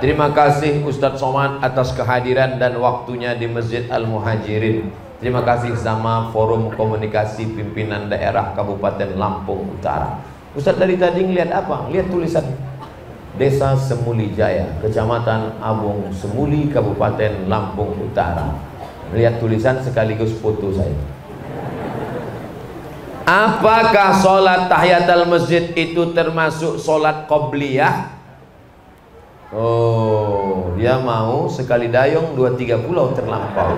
Terima kasih Ustadz Somad atas kehadiran dan waktunya di Masjid Al-Muhajirin. Terima kasih sama Forum Komunikasi Pimpinan Daerah Kabupaten Lampung Utara. Ustadz dari tadi ngeliat apa? Lihat tulisan Desa Semuli Jaya, Kecamatan Abung Semuli, Kabupaten Lampung Utara. Lihat tulisan sekaligus foto saya. Apakah sholat tahiyatul masjid itu termasuk sholat qobliyah? Oh, dia mau sekali dayung 2-3 pulau terlampau.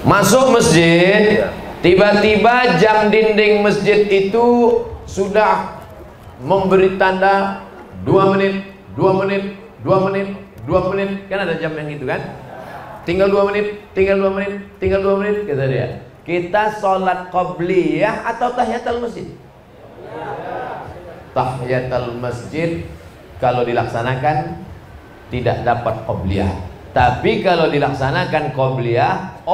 Masuk masjid, tiba-tiba jam dinding masjid itu sudah memberi tanda 2 menit, 2 menit, 2 menit, 2 menit. Kan ada jam yang gitu kan? Tinggal 2 menit, tinggal 2 menit, tinggal 2 menit, kata dia. Kita sholat qobliyah atau tahiyatul masjid? Tahiyatul masjid kalau dilaksanakan tidak dapat qobliyah. Tapi kalau dilaksanakan qobliyah,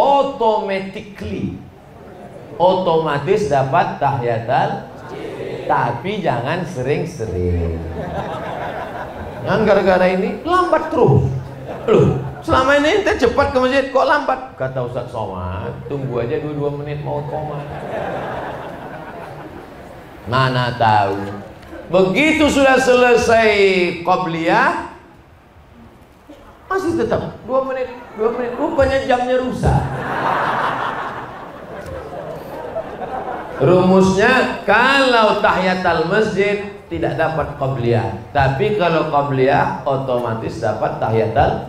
otomatis dapat tahiyatul masjid. Tapi jangan sering-sering. Jangan gara-gara ini lambat terus. Loh, selama ini ente cepat ke masjid, kok lambat? Kata Ustadz Somad, tunggu aja 2 menit mau koma. Mana tahu. Begitu sudah selesai qobliyah, masih tetap 2 menit, 2 menit. Rupanya jamnya rusak. Rumusnya kalau tahiyatul masjid tidak dapat qobliyah, tapi kalau qobliyah otomatis dapat tahiyatul.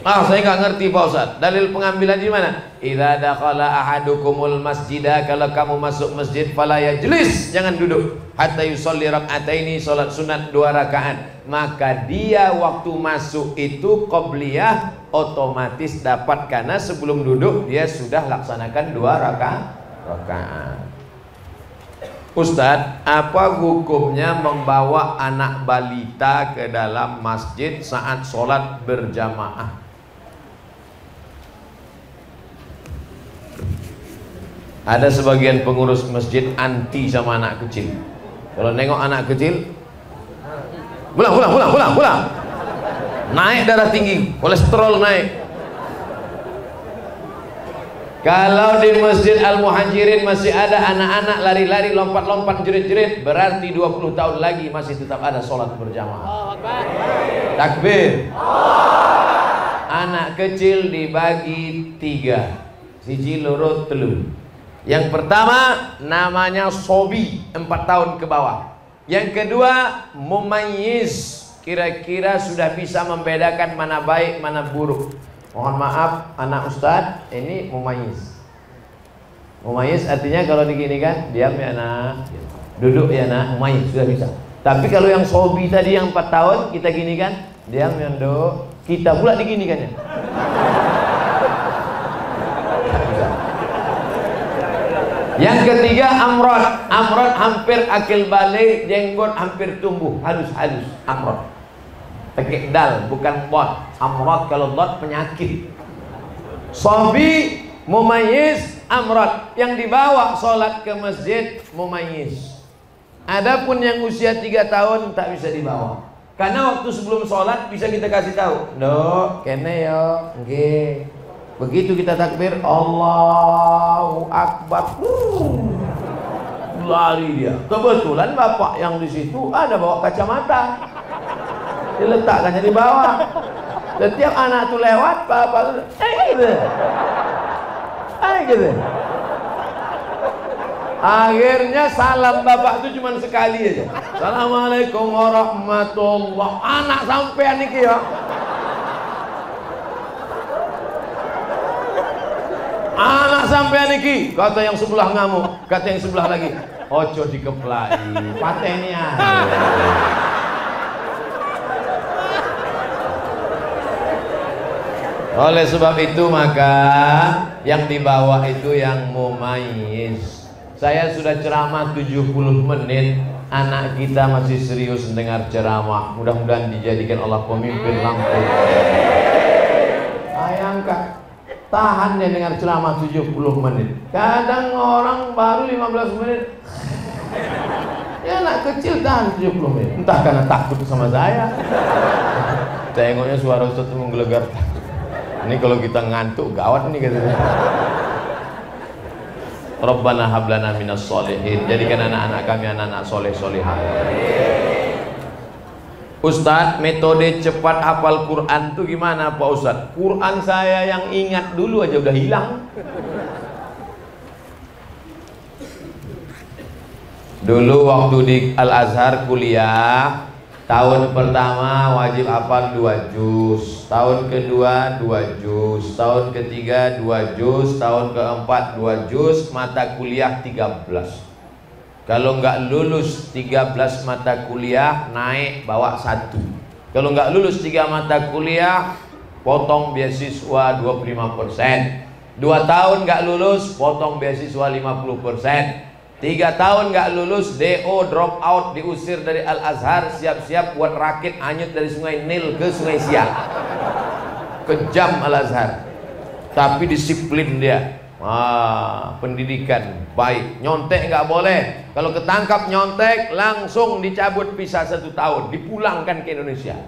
Saya nggak ngerti Pak Ustaz. Dalil pengambilan di mana? Idza dakhala ahadukumul masjidah, kalau kamu masuk masjid fala yajlis, jangan duduk, hatta yusolli rak'ataini, salat sunat 2 rakaat. Maka dia waktu masuk itu qobliyah otomatis dapat, karena sebelum duduk dia sudah laksanakan 2 rakaat. Ustadz, apa hukumnya membawa anak balita ke dalam masjid saat sholat berjamaah? Ada sebagian pengurus masjid anti sama anak kecil. Kalau nengok anak kecil, pulang. Naik darah tinggi, kolesterol naik. Kalau di Masjid Al-Muhajirin masih ada anak-anak lari-lari, lompat-lompat, jerit-jerit, berarti 20 tahun lagi masih tetap ada sholat berjamaah. Takbir. Anak kecil dibagi 3, siji loro telu. Yang pertama namanya sobi, 4 tahun ke bawah. Yang kedua mumayyiz, kira-kira sudah bisa membedakan mana baik mana buruk. Mohon maaf anak ustadz, ini mumayyiz. Mumayyiz artinya kalau diginikan, diam ya nak, duduk ya nak, mumayyiz sudah bisa. Tapi kalau yang sobi tadi yang 4 tahun kita ginikan, diam ya dok, kita pula diginikannya. Yang ketiga amrod. Amrod hampir akil balik, jenggot hampir tumbuh, halus-halus. Amrod pakai dal bukan bot. Amrod kalau bot penyakit. Sobi, mumayyiz, amrod. Yang dibawa sholat ke masjid mumayyiz. Adapun yang usia 3 tahun tak bisa dibawa, karena waktu sebelum sholat bisa kita kasih tahu, dok kene yo, nggih. Begitu kita takbir, Allahu Akbar, lari dia. Kebetulan bapak yang di situ ada bawa kacamata, diletakkannya di bawah. Setiap anak tuh lewat, bapak tuh, gitu. Akhirnya salam bapak itu cuma sekali aja. Assalamualaikum warahmatullah. Anak sampean iki ya. Anak sampean iki, kata yang sebelah ngamuk, kata yang sebelah lagi, ojo dikeplai, pateni aja. Oleh sebab itu maka yang di bawah itu yang mumayyiz. Saya sudah ceramah 70 menit, anak kita masih serius mendengar ceramah. Mudah-mudahan dijadikan Allah pemimpin Lampung. Bayangkan Tahan dia dengar ceramah 70 menit. Kadang orang baru 15 menit. Ya anak kecil tahan 70 menit. Entah karena takut sama saya. Tengoknya suara Ustaz itu menggelegar. Ini kalau kita ngantuk gawat nih katanya. Rabbana hablana minas solihin. Jadikan anak-anak kami anak-anak soleh-solehah. Ustadz, metode cepat hafal Quran tuh gimana Pak Ustadz? Quran saya yang ingat dulu aja udah hilang. Dulu waktu di Al-Azhar kuliah, tahun pertama wajib hafal 2 juz, tahun kedua 2 juz, tahun ketiga 2 juz, tahun keempat 2 juz, mata kuliah 13. Kalau nggak lulus 13 mata kuliah, naik bawa 1. Kalau nggak lulus 3 mata kuliah, potong beasiswa 25%. 2 tahun nggak lulus, potong beasiswa 50%. 3 tahun nggak lulus, DO drop out, diusir dari Al-Azhar, siap-siap buat rakit anyut dari Sungai Nil ke Sungai Siak. Kejam Al-Azhar, tapi disiplin dia. Pendidikan baik. Nyontek nggak boleh. Kalau ketangkap nyontek, langsung dicabut visa 1 tahun, dipulangkan ke Indonesia.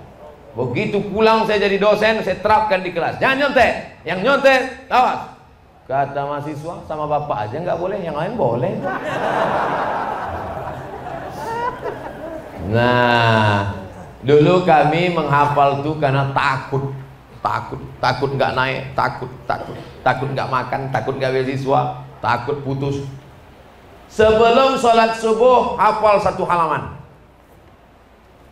Begitu pulang saya jadi dosen, saya terapkan di kelas. Jangan nyontek. Yang nyontek, awas. Kata mahasiswa, sama bapak aja nggak boleh, yang lain boleh. Nah, dulu kami menghafal tuh karena takut nggak naik, takut nggak makan, takut nggak beasiswa, takut putus. Sebelum sholat subuh hafal 1 halaman.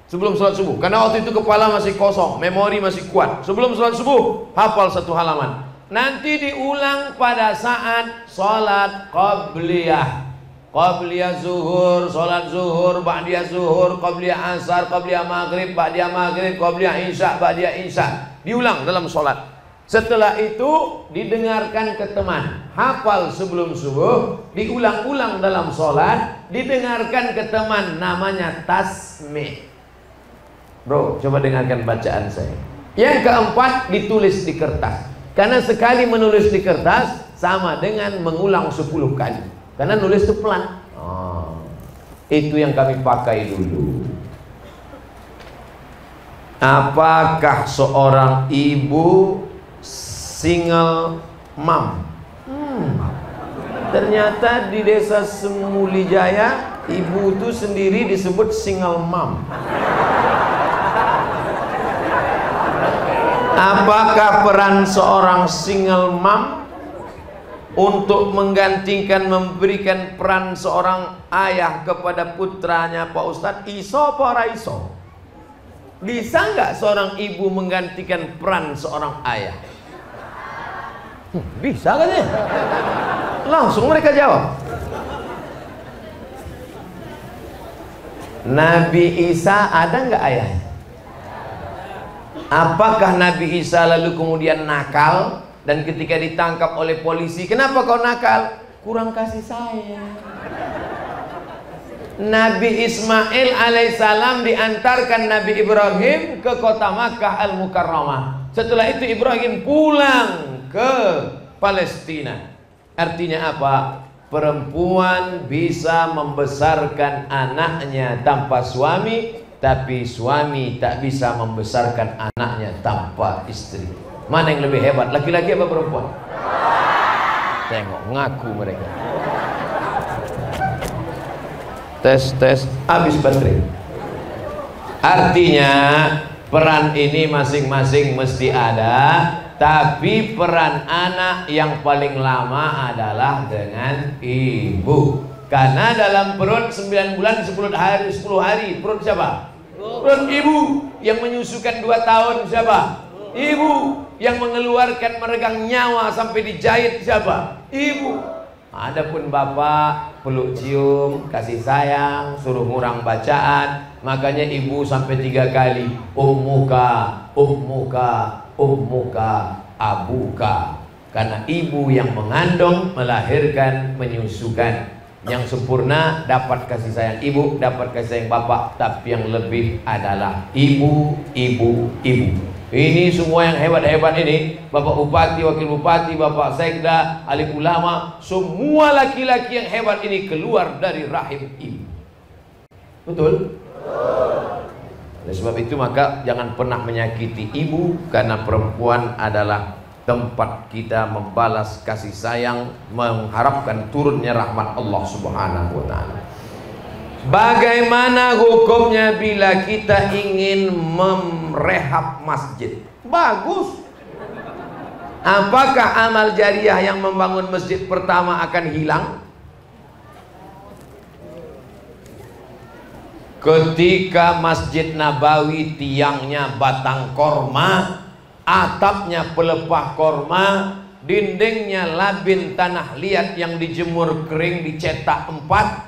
Sebelum sholat subuh, karena waktu itu kepala masih kosong, memori masih kuat. Sebelum sholat subuh hafal 1 halaman. Nanti diulang pada saat sholat qabliyah. Qabliyah zuhur, sholat zuhur, ba'diyah zuhur, qabliyah asar, qabliyah maghrib, ba'diyah maghrib, qabliyah isya, ba'diyah isya. Diulang dalam sholat. Setelah itu didengarkan ke teman. Hafal sebelum subuh, diulang-ulang dalam sholat, didengarkan ke teman, namanya tasmi'. Bro, coba dengarkan bacaan saya. Yang keempat, ditulis di kertas. Karena sekali menulis di kertas sama dengan mengulang 10 kali. Karena nulis itu pelan. Itu yang kami pakai dulu. Apakah seorang ibu single mom? Ternyata di desa Semulijaya, ibu itu sendiri disebut single mom. Apakah peran seorang single mom untuk menggantikan, memberikan peran seorang ayah kepada putranya Pak Ustadz? Iso apa ora iso? Bisa nggak seorang ibu menggantikan peran seorang ayah? Bisa kan ya? Langsung mereka jawab. Nabi Isa ada nggak ayahnya? Apakah Nabi Isa lalu kemudian nakal dan ketika ditangkap oleh polisi, kenapa kau nakal? Kurang kasih sayang. Nabi Ismail alaihissalam diantarkan Nabi Ibrahim ke kota Makkah al-Mukarramah. Setelah itu Ibrahim pulang ke Palestina. Artinya apa? Perempuan bisa membesarkan anaknya tanpa suami, tapi suami tak bisa membesarkan anaknya tanpa istri. Mana yang lebih hebat, laki-laki apa perempuan? Tengok, ngaku mereka. Tes, habis baterai. Artinya peran ini masing-masing mesti ada, tapi peran anak yang paling lama adalah dengan ibu. Karena dalam perut 9 bulan 10 hari perut siapa? Perut ibu. Yang menyusukan 2 tahun siapa? Ibu. Yang mengeluarkan meregang nyawa sampai dijahit siapa? Ibu. Adapun bapak peluk cium, kasih sayang, suruh ngurang bacaan. Makanya ibu sampai 3 kali ummuka, ummuka, ummuka, abuka. Karena ibu yang mengandung, melahirkan, menyusukan. Yang sempurna dapat kasih sayang ibu, dapat kasih sayang bapak, tapi yang lebih adalah ibu, ibu, ibu. Ini semua yang hebat-hebat ini, Bapak Bupati, Wakil Bupati, Bapak Sekda, alim ulama, semua laki-laki yang hebat ini keluar dari rahim ibu. Betul? Oleh sebab itu maka jangan pernah menyakiti ibu, karena perempuan adalah tempat kita membalas kasih sayang, mengharapkan turunnya rahmat Allah Subhanahu wa taala. Bagaimana hukumnya bila kita ingin merehab masjid? Bagus. Apakah amal jariah yang membangun masjid pertama akan hilang? Ketika Masjid Nabawi tiangnya batang korma, atapnya pelepah korma, dindingnya labin tanah liat yang dijemur kering dicetak 4,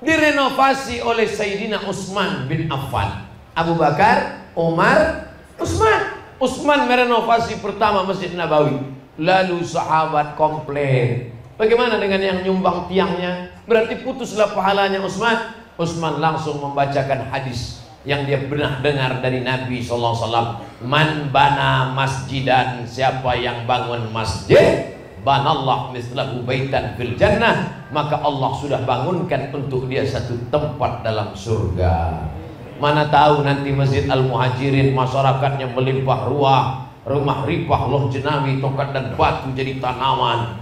direnovasi oleh Sayyidina Utsman bin Affan. Abu Bakar, Umar, Utsman. Utsman merenovasi pertama Masjid Nabawi. Lalu sahabat komplain, bagaimana dengan yang nyumbang tiangnya? Berarti putuslah pahalanya Utsman. Utsman langsung membacakan hadis yang dia pernah dengar dari Nabi SAW. Man bana masjidan, siapa yang bangun masjid, banallah mislahu baitan fil jannah, maka Allah sudah bangunkan untuk dia satu tempat dalam surga. Mana tahu nanti Masjid Al-Muhajirin masyarakatnya melimpah ruah, rumah ripah loh jenawi, tongkat dan batu jadi tanaman,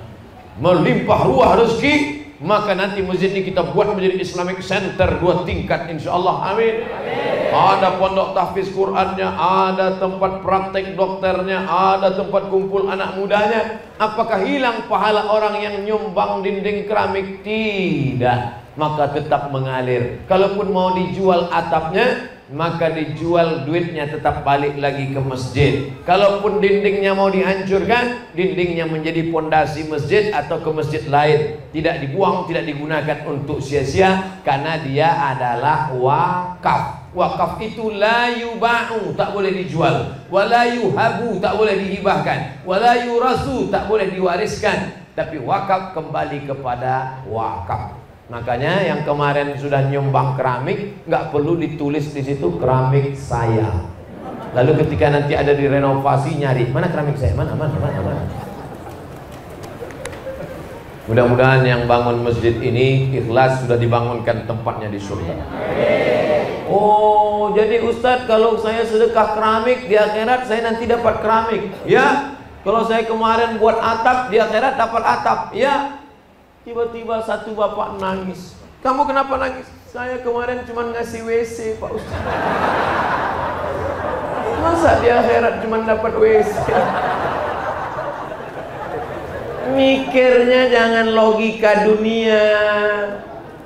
melimpah ruah rezeki, maka nanti masjid ini kita buat menjadi Islamic Center 2 tingkat insyaallah. Amin. Ada pondok tahfiz Qur'annya, ada tempat praktek dokternya, ada tempat kumpul anak mudanya. Apakah hilang pahala orang yang nyumbang dinding keramik? Tidak, maka tetap mengalir. Kalaupun mau dijual atapnya, maka dijual, duitnya tetap balik lagi ke masjid. Kalaupun dindingnya mau dihancurkan, dindingnya menjadi pondasi masjid atau ke masjid lain, tidak dibuang, tidak digunakan untuk sia-sia, karena dia adalah wakaf. Wakaf itu la yuba'u, tak boleh dijual, wala yuhabu, tak boleh dihibahkan, wala yurasu, tak boleh diwariskan, tapi wakaf kembali kepada wakaf. Makanya yang kemarin sudah nyumbang keramik, nggak perlu ditulis di situ keramik saya. Lalu ketika nanti ada direnovasi, nyari mana keramik saya, mana. Mudah-mudahan yang bangun masjid ini ikhlas, sudah dibangunkan tempatnya di surga. Oh, jadi Ustadz, kalau saya sedekah keramik di akhirat saya nanti dapat keramik. Ya, kalau saya kemarin buat atap di akhirat dapat atap. Ya. Tiba-tiba satu bapak nangis. Kamu kenapa nangis? Saya kemarin cuma ngasih WC, Pak Ustaz. Masa di akhirat cuma dapat WC? Mikirnya jangan logika dunia.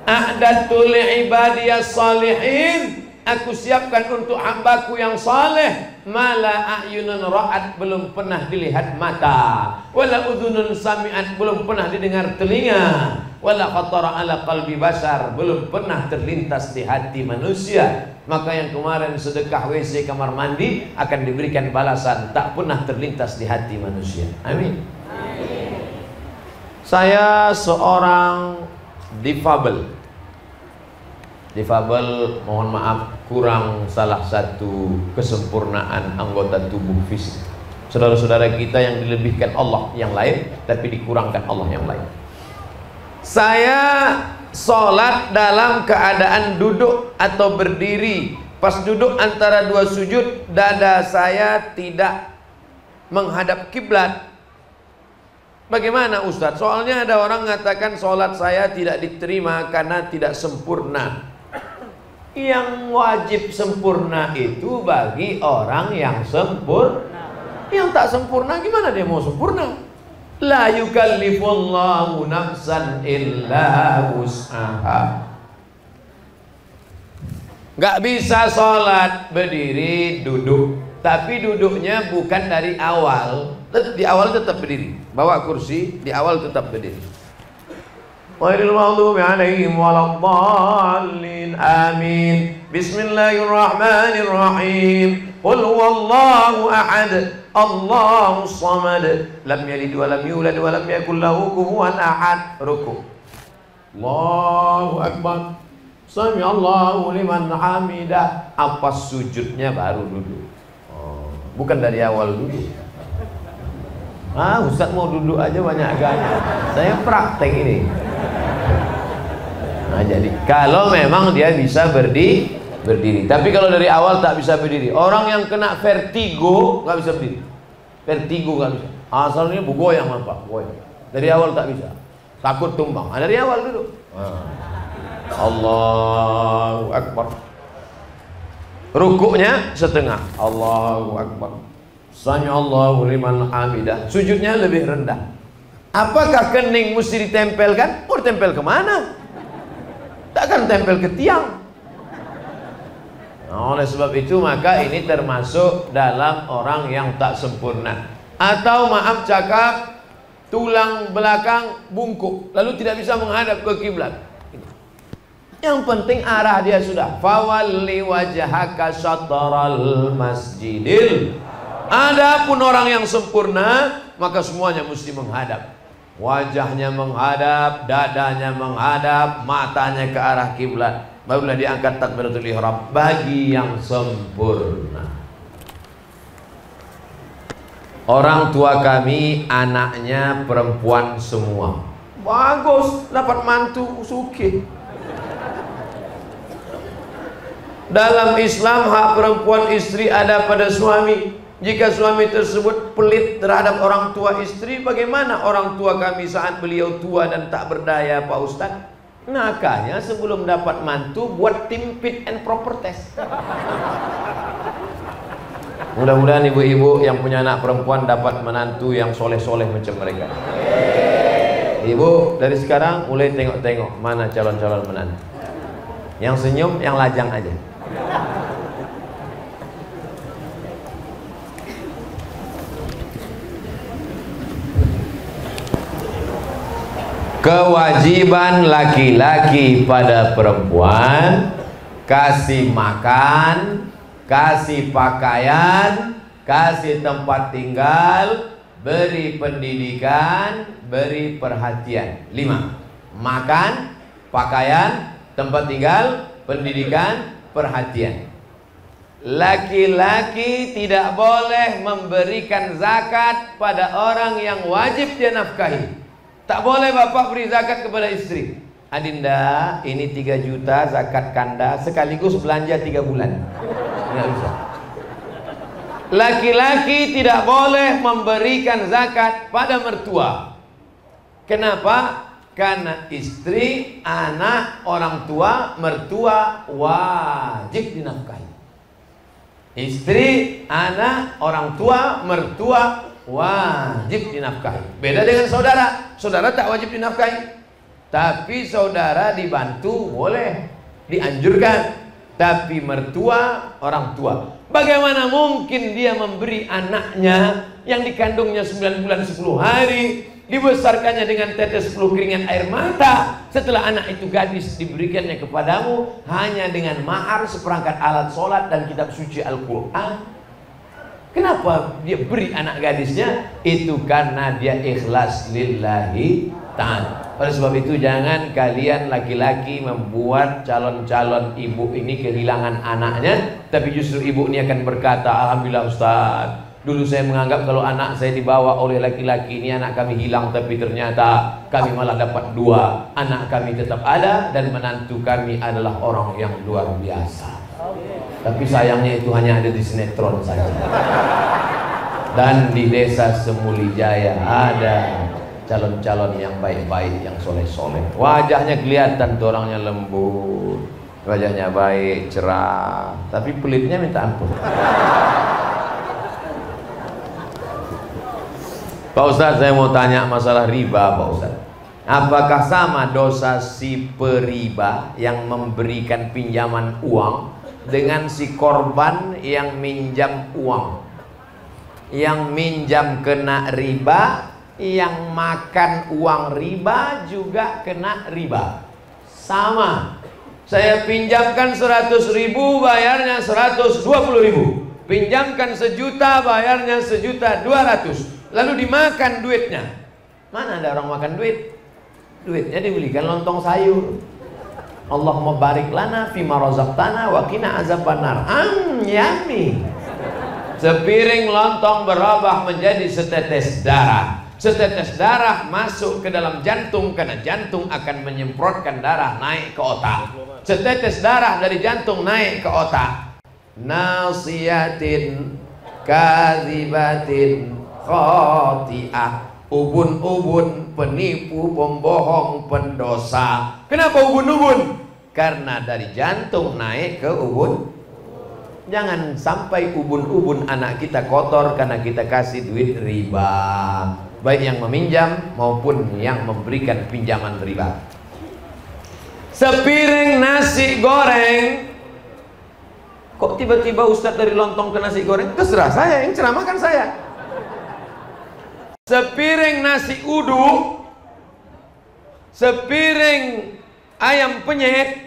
A'datul ibadiyas salihin, aku siapkan untuk hambaku yang saleh, mala a'yunun ra'at, belum pernah dilihat mata, wala udhunun sami'at, belum pernah didengar telinga, wala khatara ala qalbi basar, belum pernah terlintas di hati manusia. Maka yang kemarin sedekah WC kamar mandi akan diberikan balasan tak pernah terlintas di hati manusia. Amin. Saya seorang difabel, mohon maaf, kurang salah satu kesempurnaan anggota tubuh fisik. Saudara-saudara kita yang dilebihkan Allah yang lain, tapi dikurangkan Allah yang lain. Saya sholat dalam keadaan duduk atau berdiri. Pas duduk antara dua sujud, dada saya tidak menghadap kiblat. Bagaimana Ustadz? Soalnya ada orang mengatakan sholat saya tidak diterima karena tidak sempurna. Yang wajib sempurna itu bagi orang yang sempurna. Yang tak sempurna gimana dia mau sempurna? La yukallifullahu nafsan illa wus'aha. Gak bisa sholat berdiri duduk, tapi duduknya bukan dari awal. Di awal tetap berdiri, bawa kursi, di awal tetap berdiri. Ghairil maghdubi alaihim waladdallin. Amin. Bismillahirrahmanirrahim. Qul huwallahu ahad, Allahus samad, lam yalid wa lam yulad wa lam yakul lahu kufuwan ahad. Ruku'. Allahu akbar. Sami Allahu liman hamidah. Apa sujudnya baru duduk. bukan dari awal dulu. Ustaz mau duduk aja banyak gaya. Saya praktek ini. Nah, jadi kalau memang dia bisa berdiri. Tapi kalau dari awal tak bisa berdiri. Orang yang kena vertigo nggak bisa berdiri. Vertigo nggak bisa. Asalnya goyang apa? Goyang. Dari awal tak bisa. Takut tumbang. Dari awal dulu. Allahu Akbar. Rukuknya setengah. Allahu Akbar. Sami Allahu liman hamidah. Sujudnya lebih rendah. Apakah kening mesti ditempelkan? Mau ditempel kemana? Takkan tempel ke tiang. Nah, oleh sebab itu maka ini termasuk dalam orang yang tak sempurna. Atau maaf cakap, tulang belakang bungkuk, lalu tidak bisa menghadap ke kiblat. Yang penting arah dia sudah. Fawalli wajhaka syatral masjidil. Adapun orang yang sempurna, maka semuanya mesti menghadap. Wajahnya menghadap, dadanya menghadap, matanya ke arah kiblat. Barulah diangkat takbiratul ihram bagi yang sempurna. Orang tua kami anaknya perempuan semua. Bagus, dapat mantu sugih. Dalam Islam hak perempuan istri ada pada suami. Jika suami tersebut pelit terhadap orang tua istri, bagaimana orang tua kami saat beliau tua dan tak berdaya, Pak Ustadz? Makanya sebelum dapat mantu buat tim fit and proper test. Mudah-mudahan ibu-ibu yang punya anak perempuan dapat menantu yang soleh-soleh macam mereka. Ibu dari sekarang mulai tengok-tengok mana calon-calon menantu. Yang senyum, yang lajang aja. Kewajiban laki-laki pada perempuan: kasih makan, kasih pakaian, kasih tempat tinggal, beri pendidikan, beri perhatian. 5. Makan, pakaian, tempat tinggal, pendidikan, perhatian. Laki-laki tidak boleh memberikan zakat pada orang yang wajib dia nafkahi. Tak boleh bapak beri zakat kepada istri. Adinda, ini 3 juta zakat kanda sekaligus belanja 3 bulan. Nggak bisa. Laki-laki tidak boleh memberikan zakat pada mertua. Kenapa? Karena istri, anak, orang tua, mertua wajib dinafkahi. Istri, anak, orang tua, mertua wajib dinafkahi. Beda dengan saudara. Saudara tak wajib dinafkahi, tapi saudara dibantu boleh, dianjurkan. Tapi mertua, orang tua, bagaimana mungkin dia memberi anaknya yang dikandungnya 9 bulan 10 hari, dibesarkannya dengan tetes 10 keringat air mata, setelah anak itu gadis diberikannya kepadamu hanya dengan mahar seperangkat alat sholat dan kitab suci Al-Quran? Kenapa dia beri anak gadisnya? Itu karena dia ikhlas lillahi ta'ala. Oleh sebab itu jangan kalian laki-laki membuat calon-calon ibu ini kehilangan anaknya, tapi justru ibu ini akan berkata, alhamdulillah Ustaz, dulu saya menganggap kalau anak saya dibawa oleh laki-laki, ini anak kami hilang, tapi ternyata kami malah dapat 2. Anak kami tetap ada dan menantu kami adalah orang yang luar biasa. Tapi sayangnya itu hanya ada di sinetron saja. Dan di desa Semulijaya ada calon-calon yang baik-baik, yang soleh-soleh. Wajahnya kelihatan tuh orangnya lembut, wajahnya baik, cerah, tapi pelitnya minta ampun. Pak Ustadz, saya mau tanya masalah riba, Pak Ustadz. Apakah sama dosa si periba yang memberikan pinjaman uang dengan si korban yang minjam uang? Yang minjam kena riba, yang makan uang riba juga kena riba. Sama. Saya pinjamkan 100.000, bayarnya 120.000. Pinjamkan 1 juta, bayarnya 1.200.000. Lalu dimakan duitnya. Mana ada orang makan duit? Duitnya dibelikan lontong sayur. Allahumma barik lana fima razaqtana wa qina azabannar. Yummy. Sepiring lontong berubah menjadi setetes darah. Setetes darah masuk ke dalam jantung karena jantung akan menyemprotkan darah naik ke otak. Setetes darah dari jantung naik ke otak. Nasiyatin kadzibatin khati'ah. Ubun-ubun, penipu, pembohong, pendosa. Kenapa ubun-ubun? Karena dari jantung naik ke ubun. Jangan sampai ubun-ubun anak kita kotor karena kita kasih duit riba, baik yang meminjam maupun yang memberikan pinjaman riba. Sepiring nasi goreng. Kok tiba-tiba Ustadz dari lontong ke nasi goreng? Terserah saya, yang ceramahkan saya. Sepiring nasi uduk, sepiring ayam penyet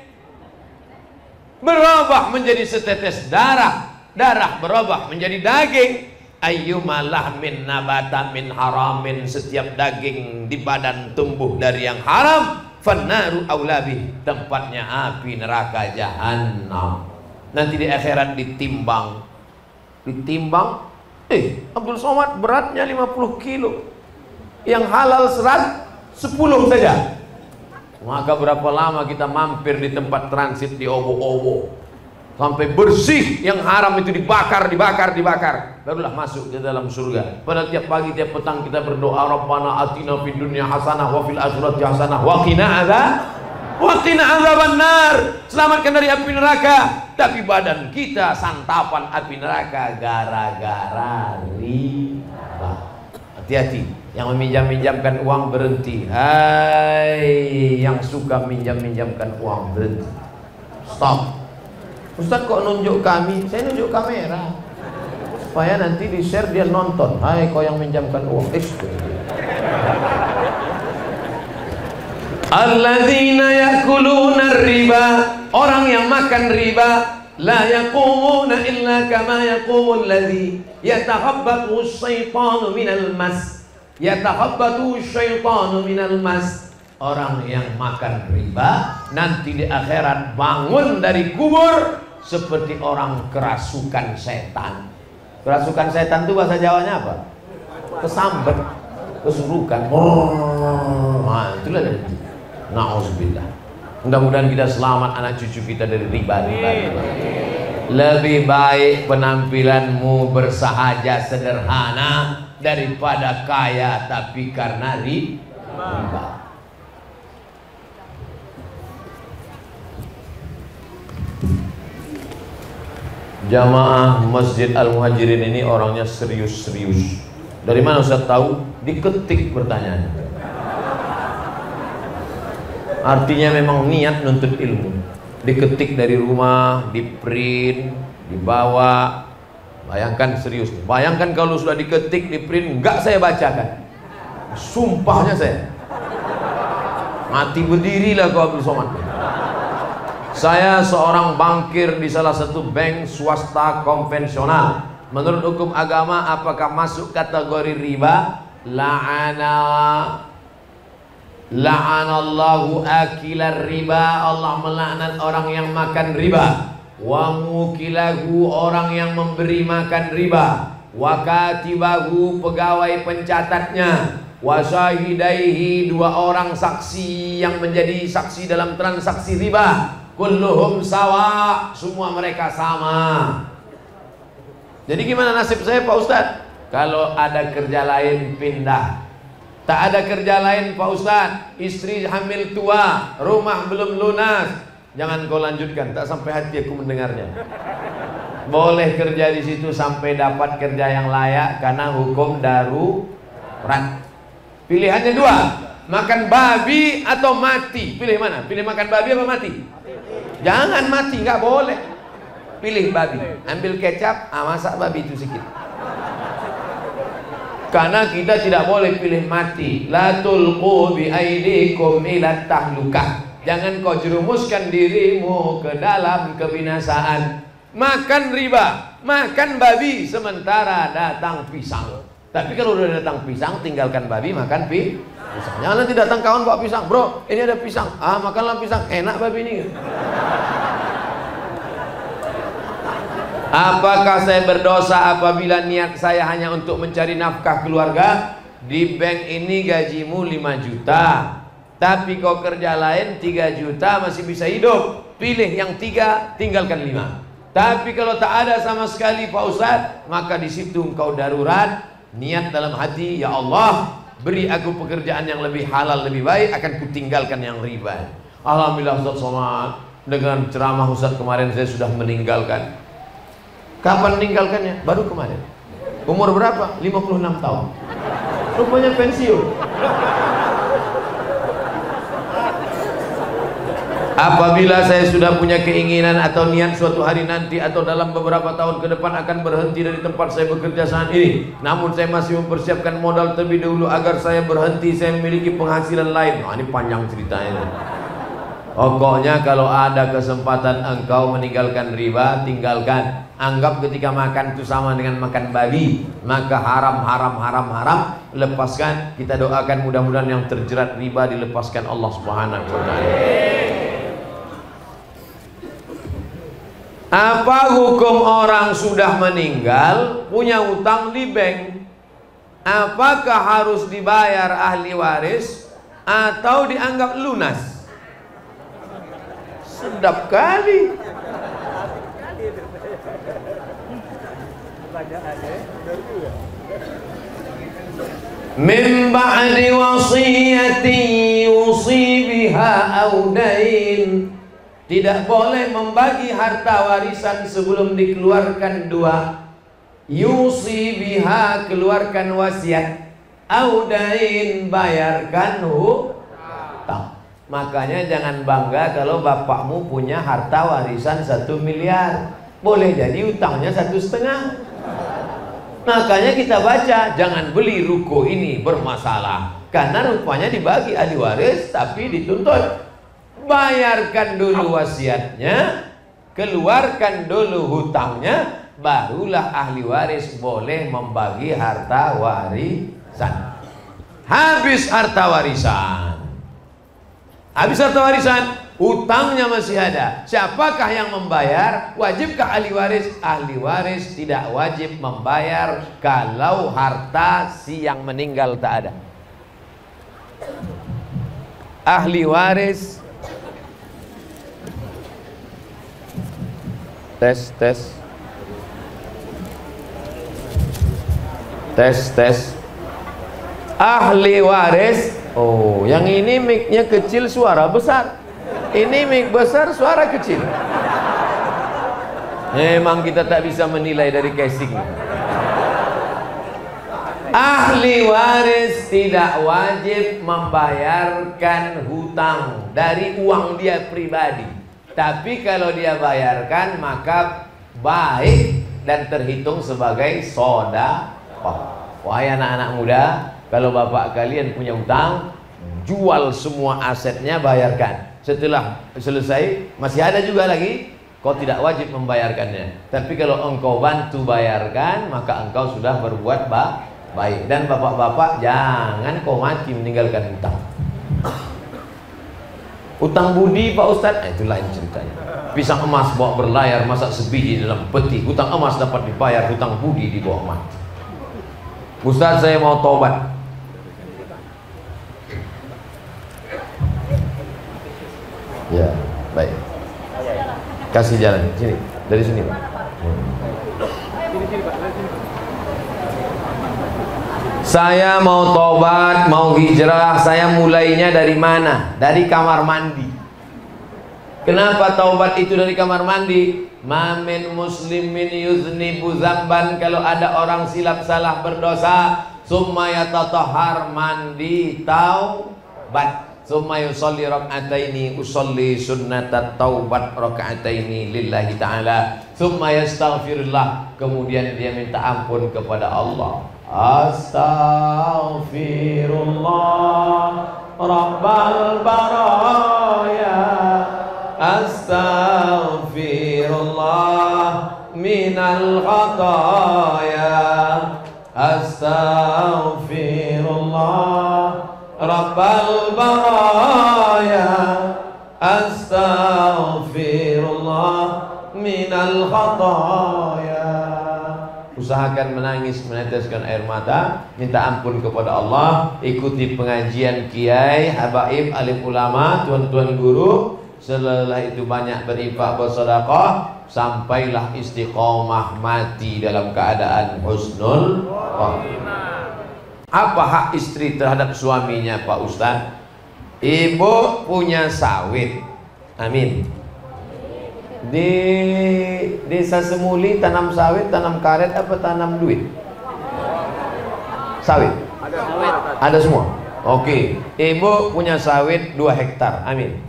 berubah menjadi setetes darah, darah berubah menjadi daging. Ayyuma lahmin nabata min haramin, setiap daging di badan tumbuh dari yang haram, fannaru aulabi, tempatnya api neraka jahanam. Nanti di akhirat ditimbang, Abdul Somad beratnya 50 kilo, yang halal 10 saja. Maka berapa lama kita mampir di tempat transit di Obo-Obo sampai bersih, yang haram itu dibakar, barulah masuk ke dalam surga. Pada tiap pagi tiap petang kita berdoa, Rabbana atina fid dunya hasanah wa fil akhirati hasanah wa qina adzabannar. Selamatkan dari api neraka. Tapi badan kita santapan api neraka gara-gara riba. Hati-hati. Yang meminjam-minjamkan uang berhenti. Hai, yang suka minjam-minjamkan uang berhenti. Stop. Ustaz kok nunjuk kami? Saya nunjuk kamera supaya nanti di share dia nonton. Hai kau yang minjamkan uang. Alladzina yakuluna riba, orang yang makan riba, la yaqumuna illa kama yaqumul ladzi yatakhabbathu asyaitanu minal mas. Yatakhabbatu syaitanu minal mas. Orang yang makan riba nanti di akhirat bangun dari kubur seperti orang kerasukan setan. Kerasukan setan itu bahasa Jawanya apa? Kesambet, kesurukan. Nah, itulah dari itu. Nauzubillah. Mudah-mudahan kita selamat, anak cucu kita dari riba. Lebih baik penampilanmu bersahaja sederhana daripada kaya tapi karena riba. Jamaah Masjid Al-Muhajirin ini orangnya serius-serius. Dari mana Ustaz tahu? Diketik pertanyaannya. Artinya memang niat nuntut ilmu. Diketik dari rumah, di print, dibawa. Bayangkan serius. Bayangkan kalau sudah diketik, di print, enggak saya bacakan. Sumpahnya saya. Mati berdirilah kau Abdul Somad. Saya seorang bankir di salah satu bank swasta konvensional. Menurut hukum agama apakah masuk kategori riba? La'anallahu akilar riba, Allah melaknat orang yang makan riba. Wa mukilahu, orang yang memberi makan riba. Wa katibahu, pegawai pencatatnya. Wa syahidaihi, 2 orang saksi yang menjadi saksi dalam transaksi riba. Kulluhum sawa, semua mereka sama. Jadi gimana nasib saya Pak Ustadz? Kalau ada kerja lain pindah. Tak ada kerja lain Pak Ustadz, istri hamil tua, rumah belum lunas. Jangan kau lanjutkan, tak sampai hati aku mendengarnya. Boleh kerja di situ sampai dapat kerja yang layak karena hukum darurat. Pilihannya 2, makan babi atau mati. Pilih mana? Pilih makan babi apa mati? Jangan mati, nggak boleh. Pilih babi, ambil kecap, masak babi itu sedikit. Karena kita tidak boleh pilih mati. La tulqu bi aidikum ila tahlukah. Jangan kau jerumuskan dirimu ke dalam kebinasaan. Makan riba, makan babi, sementara datang pisang. Tapi kalau udah datang pisang, tinggalkan babi, makan pisang. Jangan nanti datang kawan bawa pisang, bro, ini ada pisang. Makanlah pisang, enak babi ini. Apakah saya berdosa apabila niat saya hanya untuk mencari nafkah keluarga? Di bank ini gajimu 5 juta, tapi kau kerja lain 3 juta masih bisa hidup. Pilih yang 3, tinggalkan 5. Tapi kalau tak ada sama sekali Pak Ustadz, maka di situ engkau darurat, niat dalam hati, ya Allah, beri aku pekerjaan yang lebih halal, lebih baik, akan kutinggalkan yang riba. Alhamdulillah Ustadz Somad, dengan ceramah Ustadz kemarin saya sudah meninggalkan. Kapan meninggalkannya? Baru kemarin. Umur berapa? 56 tahun. Rupanya pensiun. Apabila saya sudah punya keinginan atau niat suatu hari nanti atau dalam beberapa tahun ke depan akan berhenti dari tempat saya bekerja saat ini, namun saya masih mempersiapkan modal terlebih dahulu agar saya berhenti, saya memiliki penghasilan lain. Nah, ini panjang ceritanya. Pokoknya kalau ada kesempatan engkau meninggalkan riba, tinggalkan. Anggap ketika makan itu sama dengan makan babi, maka haram, lepaskan. Kita doakan mudah-mudahan yang terjerat riba dilepaskan Allah Subhanahu wa taala. Apa hukum orang sudah meninggal punya utang di bank? Apakah harus dibayar ahli waris atau dianggap lunas? Sedap kali. Min ba'di wasiyatin yusi biha aw dain. Tidak boleh membagi harta warisan sebelum dikeluarkan dua. Yusi biha, keluarkan wasiat, audain, bayarkan hutang. Makanya jangan bangga kalau bapakmu punya harta warisan 1 miliar. Boleh jadi utangnya 1,5. Makanya kita baca, jangan beli ruko ini bermasalah, karena rupanya dibagi ahli waris tapi dituntut. Bayarkan dulu wasiatnya, keluarkan dulu hutangnya, barulah ahli waris boleh membagi harta warisan. Habis harta warisan, hutangnya masih ada. Siapakah yang membayar? Wajibkah ahli waris? Ahli waris tidak wajib membayar kalau harta si yang meninggal tak ada. Ahli waris tes. Ahli waris. Oh, yang ini mic-nya kecil, suara besar. Ini mic besar, suara kecil. Memang kita tak bisa menilai dari casing. Ahli waris tidak wajib membayarkan hutang dari uang dia pribadi. Tapi kalau dia bayarkan maka baik dan terhitung sebagai sedekah. Wahai anak-anak muda, kalau bapak kalian punya hutang, jual semua asetnya, bayarkan. Setelah selesai masih ada juga lagi, kau tidak wajib membayarkannya. Tapi kalau engkau bantu bayarkan, maka engkau sudah berbuat baik. Dan bapak-bapak, jangan kau mati meninggalkan hutang. Utang budi Pak Ustadz, itu lain ceritanya. Pisang emas bawa berlayar, masak sebiji dalam peti. Hutang emas dapat dibayar, hutang budi dibawa mati. Ustadz, saya mau tobat. Ya, baik. Kasih jalan sini, dari sini Pak. Saya mau tobat, mau hijrah, saya mulainya dari mana? Dari kamar mandi. Kenapa taubat itu dari kamar mandi? Ma min muslimin yuznibu zamban, kalau ada orang silap salah berdosa, summa yatatahhar, mandi taubat, summa yusalli rak'ataini, usolli sunnatat taubat rak'ataini lillahi ta'ala, summa yastaghfirullah, kemudian dia minta ampun kepada Allah. Astaghfirullah Rabbal baraya, astaghfirullah minal khataya, astaghfirullah Rabbal baraya, astaghfirullah minal khataya. usahakan menangis, meneteskan air mata, minta ampun kepada Allah, ikuti pengajian kiai, habaib, alim ulama, tuan-tuan guru. Setelah itu banyak berinfak, bersedekah, sampailah istiqomah mati dalam keadaan husnul khotimah. Apa hak istri terhadap suaminya, Pak Ustaz? Ibu punya sawit, amin. Di desa Semuli tanam sawit, tanam karet apa tanam duit? Sawit. Ada semua. Oke. Ibu punya sawit 2 hektar, amin.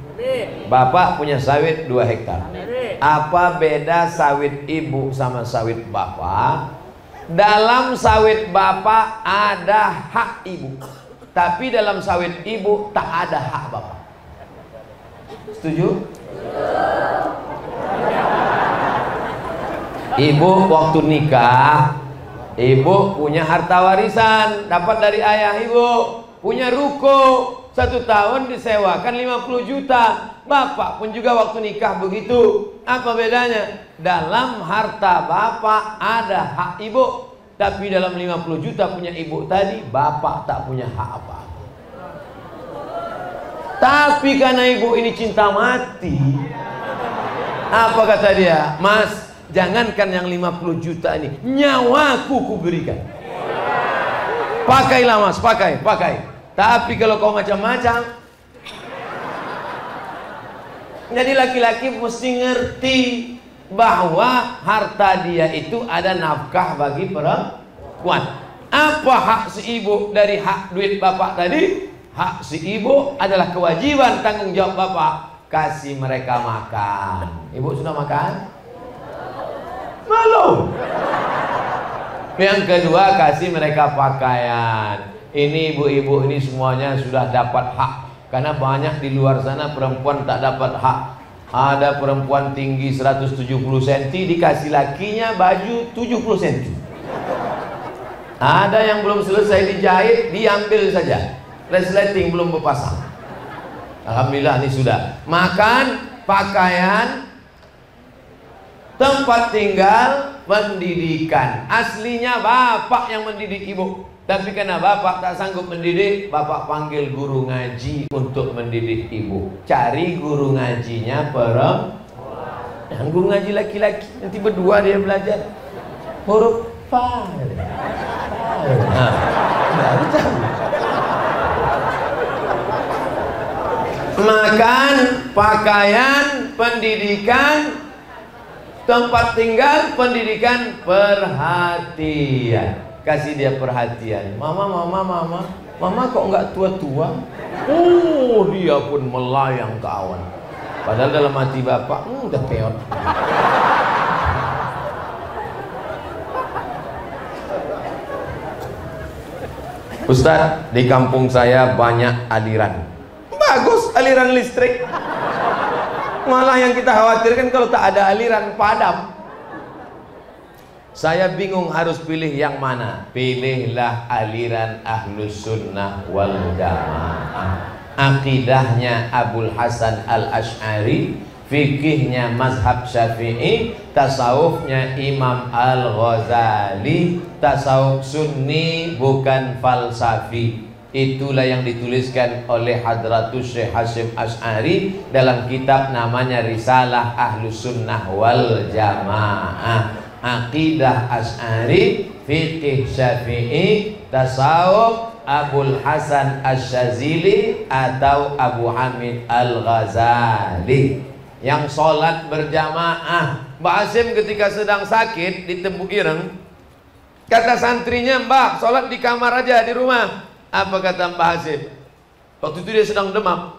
Bapak punya sawit 2 hektar. Apa beda sawit ibu sama sawit bapak? Dalam sawit bapak ada hak ibu, tapi dalam sawit ibu tak ada hak bapak. Setuju? Ibu waktu nikah, ibu punya harta warisan dapat dari ayah ibu, punya ruko 1 tahun disewakan 50 juta. Bapak pun juga waktu nikah begitu. Apa bedanya? Dalam harta bapak ada hak ibu, tapi dalam 50 juta punya ibu tadi, bapak tak punya hak apa-apa. Tapi karena ibu ini cinta mati, apa kata dia? Mas, jangankan yang 50 juta ini, nyawaku kuberikan. Pakailah mas, pakai. Tapi kalau kau macam-macam, jadi laki-laki mesti ngerti bahwa harta dia itu ada nafkah bagi perempuan. Apa hak si ibu dari hak duit bapak tadi? Hak si ibu adalah kewajiban tanggung jawab bapak, kasih mereka makan. Ibu sudah makan? Belum. Yang kedua, kasih mereka pakaian. Ini ibu-ibu ini semuanya sudah dapat hak. Karena banyak di luar sana perempuan tak dapat hak. Ada perempuan tinggi 170 cm dikasih lakinya baju 70 cm. Ada yang belum selesai dijahit diambil saja, resleting belum berpasang. Alhamdulillah ini sudah. Makan, pakaian, tempat tinggal, pendidikan. Aslinya bapak yang mendidik ibu, tapi karena bapak tak sanggup mendidik, bapak panggil guru ngaji untuk mendidik ibu. Cari guru ngajinya perempuan. Yang guru ngaji laki-laki, nanti berdua dia belajar huruf fa. Makan, pakaian, pendidikan, tempat tinggal, pendidikan, perhatian. Kasih dia perhatian. Mama kok nggak tua-tua? Oh, dia pun melayang ke awan. Padahal dalam hati bapak, udah peot. Ustaz, di kampung saya banyak aliran. Bagus aliran listrik. Malah yang kita khawatirkan kalau tak ada aliran, padam. Saya bingung harus pilih yang mana. Pilihlah aliran Ahlus Sunnah wal Jamaah. Akidahnya Abul Hasan Al-Ash'ari, fikihnya mazhab Syafi'i, tasawufnya Imam Al-Ghazali, tasawuf Sunni bukan falsafi. Itulah yang dituliskan oleh Hadratus Syekh Hasyim Ash'ari dalam kitab namanya Risalah Ahlus Sunnah wal Jamaah. Aqidah Ash'ari, fikih Syafi'i, tasawuf Abul Hasan Asy-Syadzili atau Abu Hamid Al-Ghazali. Yang sholat berjamaah. Mbak Hasyim ketika sedang sakit di Tembuk Ireng, kata santrinya, Mbak sholat di kamar aja di rumah. Apa kata Mbak Hasyim? Waktu itu dia sedang demam.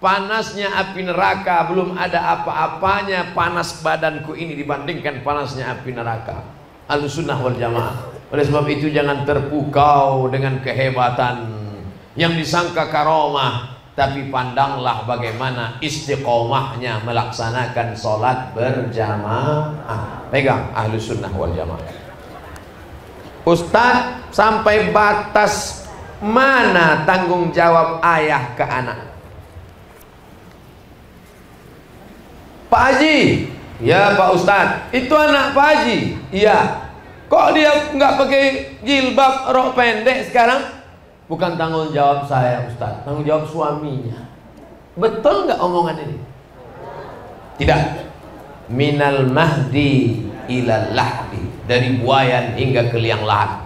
Panasnya api neraka, belum ada apa-apanya panas badanku ini dibandingkan panasnya api neraka. Ahlus Sunnah wal Jamaah. Oleh sebab itu jangan terpukau dengan kehebatan yang disangka karomah, tapi pandanglah bagaimana istiqomahnya melaksanakan sholat berjamaah. Pegang Ahlus Sunnah wal Jamaah. Ustaz, sampai batas mana tanggung jawab ayah ke anak? Pak Haji, ya Pak Ustadz, itu anak Pak Haji. Iya. Kok dia nggak pakai jilbab, rok pendek sekarang? Bukan tanggung jawab saya, Ustaz, tanggung jawab suaminya. Betul nggak omongan ini? Tidak. Minal mahdi ilal lahdi, dari buayan hingga ke liang lahat.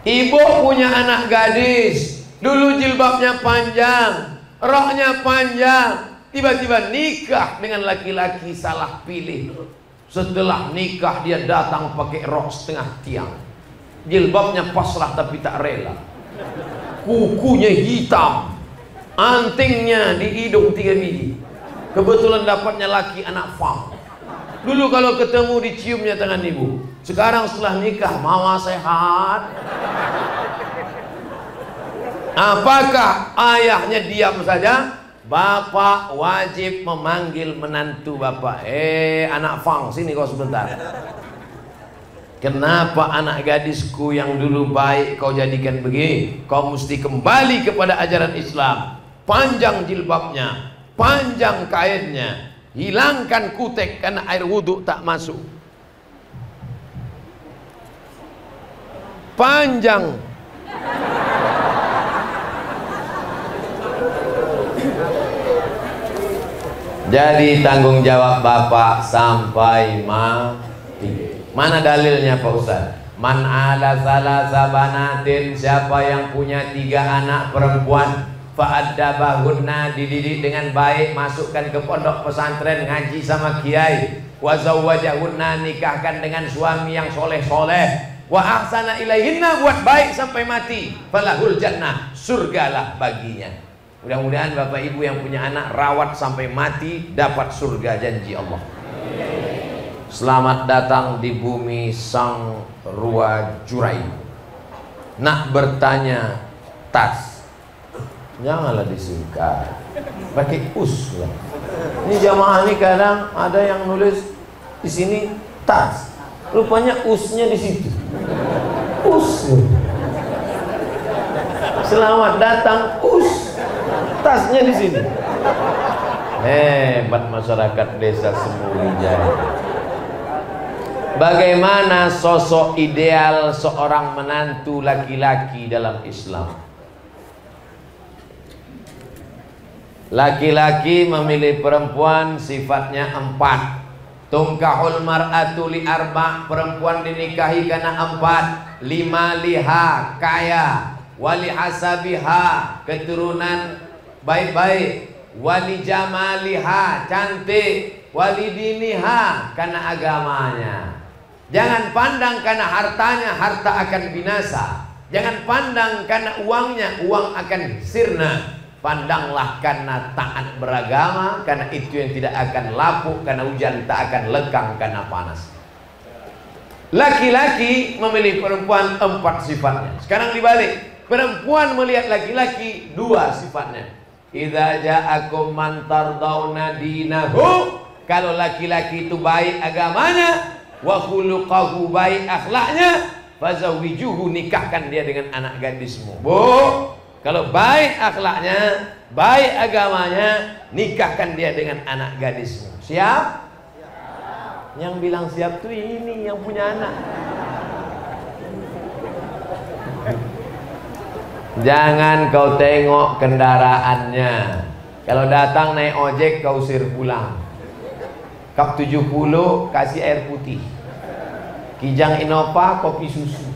Ibu punya anak gadis, dulu jilbabnya panjang, roknya panjang, tiba-tiba nikah dengan laki-laki salah pilih. Setelah nikah dia datang pakai rok setengah tiang, jilbabnya pasrah tapi tak rela, kukunya hitam, antingnya di hidung 3 biji. Kebetulan dapatnya laki anak fam. Dulu kalau ketemu diciumnya tangan ibu. Sekarang setelah nikah, mama sehat. Apakah ayahnya diam saja? Bapak wajib memanggil menantu bapak. Anak fang, sini kau sebentar. Kenapa anak gadisku yang dulu baik kau jadikan begini? Kau mesti kembali kepada ajaran Islam. Panjang jilbabnya, panjang kainnya, hilangkan kutek karena air wudhu tak masuk. Panjang. Jadi tanggung jawab bapak sampai mati. Mana dalilnya Pak Ustaz? Man ala salasa banatin, siapa yang punya 3 anak perempuan, fa'addabahunna, dididik dengan baik, masukkan ke pondok pesantren, ngaji sama kiai, wa zawwajahunna, nikahkan dengan suami yang soleh-soleh, wa ahsana ilaihinna, buat baik sampai mati, falahul jannah, surgalah baginya. Mudah-mudahan bapak ibu yang punya anak rawat sampai mati dapat surga, janji Allah. Selamat datang di bumi sang rua jurai. Nak bertanya tas, janganlah disingkat, pakai us lah. Ini jamaah ini kadang ada yang nulis di sini tas, rupanya usnya di situ. Us. Selamat datang us. Tasnya di sini. Hebat masyarakat desa Semulijaya. Bagaimana sosok ideal seorang menantu laki-laki dalam Islam? Laki-laki memilih perempuan sifatnya 4. Tungkahul mar'atu li arba', perempuan dinikahi karena 4. 5 liha, kaya, wali hasabiha, keturunan baik-baik, wali jamaliha, cantik, wali diniha, karena agamanya. Jangan pandang karena hartanya, harta akan binasa. Jangan pandang karena uangnya, uang akan sirna. Pandanglah karena taat beragama, karena itu yang tidak akan lapuk, karena hujan tak akan lekang karena panas. Laki-laki memilih perempuan 4 sifatnya. Sekarang dibalik, perempuan melihat laki-laki 2 sifatnya. Idza ja'akum man tardawna dinahu, kalau laki-laki itu baik agamanya, wa khuluquhu, baik akhlaknya, fazawijuhu, nikahkan dia dengan anak gadismu. Bu, kalau baik akhlaknya, baik agamanya, nikahkan dia dengan anak gadismu. Siap? Yang bilang siap tuh ini yang punya anak. Jangan kau tengok kendaraannya. Kalau datang naik ojek kau usir pulang. Kap 70 kasih air putih, Kijang Innova kopi susu,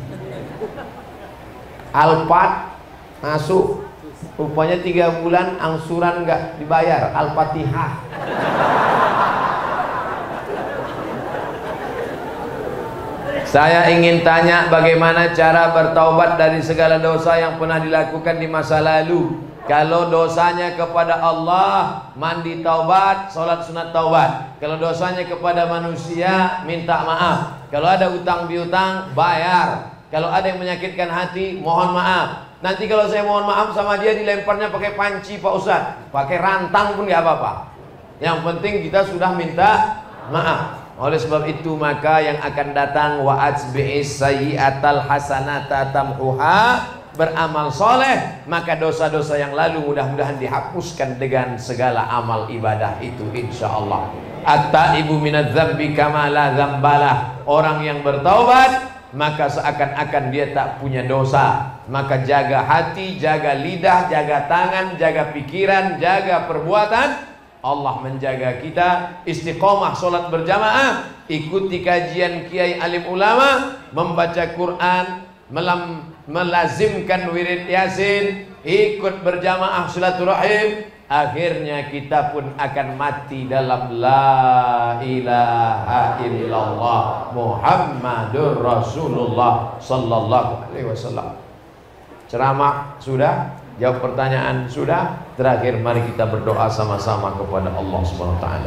Alphard masuk, rupanya 3 bulan angsuran nggak dibayar, Al-Fatihah. Saya ingin tanya, bagaimana cara bertaubat dari segala dosa yang pernah dilakukan di masa lalu? Kalau dosanya kepada Allah, mandi taubat, sholat sunat taubat. Kalau dosanya kepada manusia, minta maaf. Kalau ada utang piutang, bayar. Kalau ada yang menyakitkan hati, mohon maaf. Nanti kalau saya mohon maaf sama dia, dilemparnya pakai panci Pak Ustadz, pakai rantang pun nggak apa-apa. Yang penting kita sudah minta maaf. Oleh sebab itu maka yang akan datang, wa atbi'is sayyi'atal hasanata tamhuha, beramal soleh, maka dosa-dosa yang lalu mudah-mudahan dihapuskan dengan segala amal ibadah itu insyaallah. At-taibu minadz dzambi kama la dzambalah, orang yang bertaubat maka seakan-akan dia tak punya dosa. Maka jaga hati, jaga lidah, jaga tangan, jaga pikiran, jaga perbuatan. Allah menjaga kita. Istiqomah solat berjamaah, ikuti kajian kiai alim ulama, membaca Quran, melazimkan wirid yasin, ikut berjamaah silaturahim. Akhirnya kita pun akan mati dalam la ilaha illallah Muhammadur Rasulullah sallallahu alaihi wasallam. Ceramah sudah, jawab pertanyaan sudah. Terakhir mari kita berdoa sama-sama kepada Allah Subhanahu wa taala.